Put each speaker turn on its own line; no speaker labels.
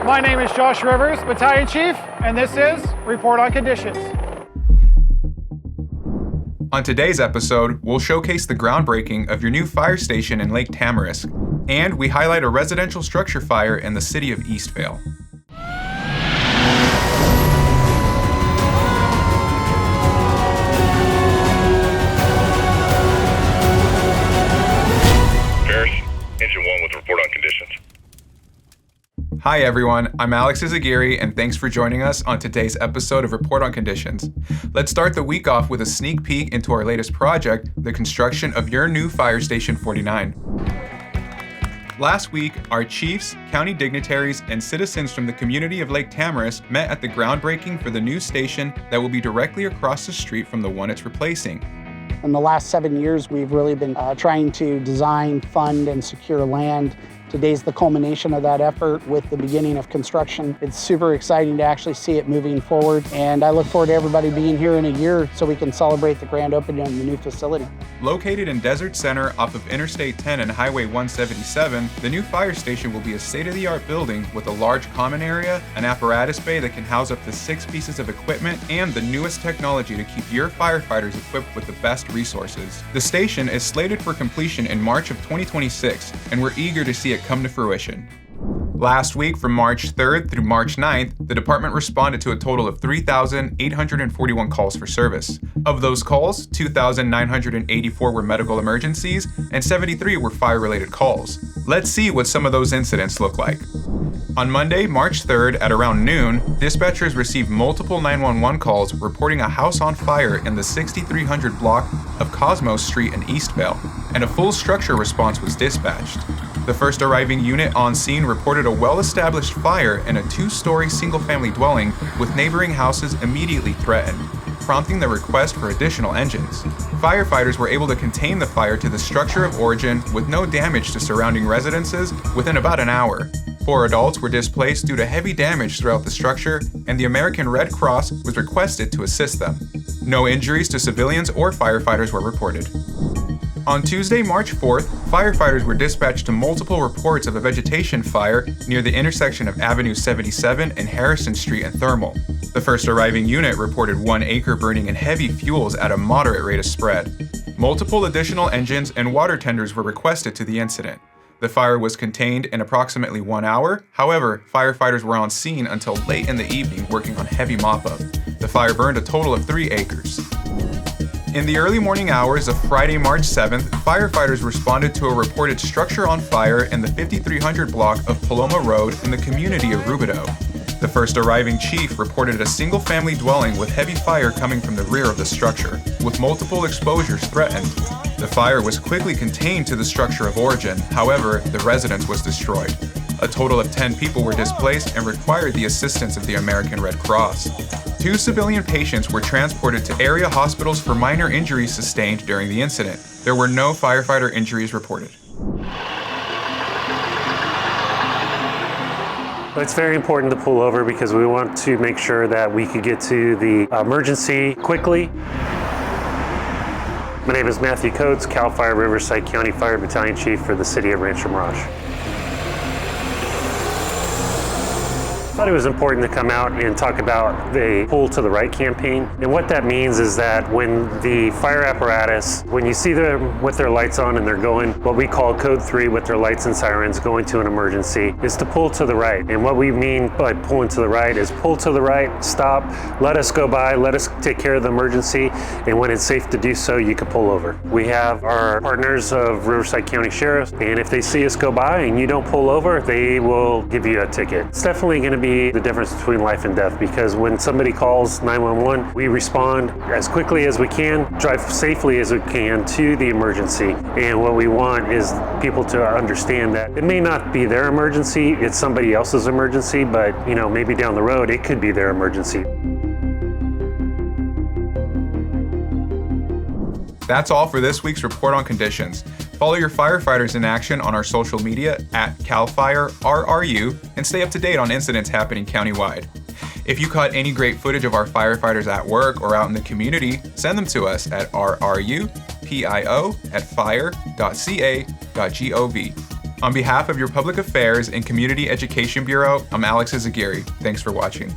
My name is Josh Rivers, Battalion Chief, and this is Report on Conditions.
On today's episode, we'll showcase the groundbreaking of your new fire station in Lake Tamarisk, and we highlight a residential structure fire in the city of Eastvale.
Engine 1 with report on conditions.
Hi everyone, I'm Alex Izaguirre, and thanks for joining us on today's episode of Report on Conditions. Let's start the week off with a sneak peek into our latest project, the construction of your new Fire Station 49. Last week, our chiefs, county dignitaries, and citizens from the community of Lake Tamarisk met at the groundbreaking for the new station that will be directly across the street from the one it's replacing.
In the last 7 years, we've really been trying to design, fund, and secure land. Today's the culmination of that effort with the beginning of construction. It's super exciting to actually see it moving forward, and I look forward to everybody being here in a year so we can celebrate the grand opening of the new facility.
Located in Desert Center off of Interstate 10 and Highway 177, the new fire station will be a state-of-the-art building with a large common area, an apparatus bay that can house up to 6 pieces of equipment, and the newest technology to keep your firefighters equipped with the best resources. The station is slated for completion in March of 2026, and we're eager to see it come to fruition. Last week, from March 3rd through March 9th, the department responded to a total of 3,841 calls for service. Of those calls, 2,984 were medical emergencies, and 73 were fire-related calls. Let's see what some of those incidents look like. On Monday, March 3rd at around noon, dispatchers received multiple 911 calls reporting a house on fire in the 6300 block of Cosmos Street in Eastvale, and a full structure response was dispatched. The first arriving unit on scene reported a well-established fire in a 2-story single-family dwelling with neighboring houses immediately threatened, prompting the request for additional engines. Firefighters were able to contain the fire to the structure of origin with no damage to surrounding residences within about an hour. 4 adults were displaced due to heavy damage throughout the structure, and the American Red Cross was requested to assist them. No injuries to civilians or firefighters were reported. On Tuesday, March 4th, firefighters were dispatched to multiple reports of a vegetation fire near the intersection of Avenue 77 and Harrison Street and Thermal. The first arriving unit reported 1 acre burning in heavy fuels at a moderate rate of spread. Multiple additional engines and water tenders were requested to the incident. The fire was contained in approximately 1 hour. However, firefighters were on scene until late in the evening working on heavy mop-up. The fire burned a total of 3 acres. In the early morning hours of Friday, March 7th, firefighters responded to a reported structure on fire in the 5300 block of Paloma Road in the community of Rubidoux. The first arriving chief reported a single-family dwelling with heavy fire coming from the rear of the structure, with multiple exposures threatened. The fire was quickly contained to the structure of origin, however, the residence was destroyed. A total of 10 people were displaced and required the assistance of the American Red Cross. 2 civilian patients were transported to area hospitals for minor injuries sustained during the incident. There were no firefighter injuries reported.
It's very important to pull over because we want to make sure that we could get to the emergency quickly. My name is Matthew Coates, CAL FIRE Riverside County Fire Battalion Chief for the City of Rancho Mirage. I thought it was important to come out and talk about the Pull to the Right campaign. And what that means is that when the fire apparatus, when you see them with their lights on and they're going, what we call code 3 with their lights and sirens going to an emergency, is to pull to the right. And what we mean by pulling to the right is pull to the right, stop, let us go by, let us take care of the emergency, and when it's safe to do so, you can pull over. We have our partners of Riverside County Sheriffs, and if they see us go by and you don't pull over, they will give you a ticket. It's definitely going to be the difference between life and death, because when somebody calls 911, we respond as quickly as we can, drive safely as we can to the emergency. And what we want is people to understand that it may not be their emergency, it's somebody else's emergency, but maybe down the road it could be their emergency.
That's all for this week's Report on Conditions. Follow your firefighters in action on our social media at CalFireRRU and stay up to date on incidents happening countywide. If you caught any great footage of our firefighters at work or out in the community, send them to us at rrupio@fire.ca.gov. On behalf of your Public Affairs and Community Education Bureau, I'm Alex Izaguirre. Thanks for watching.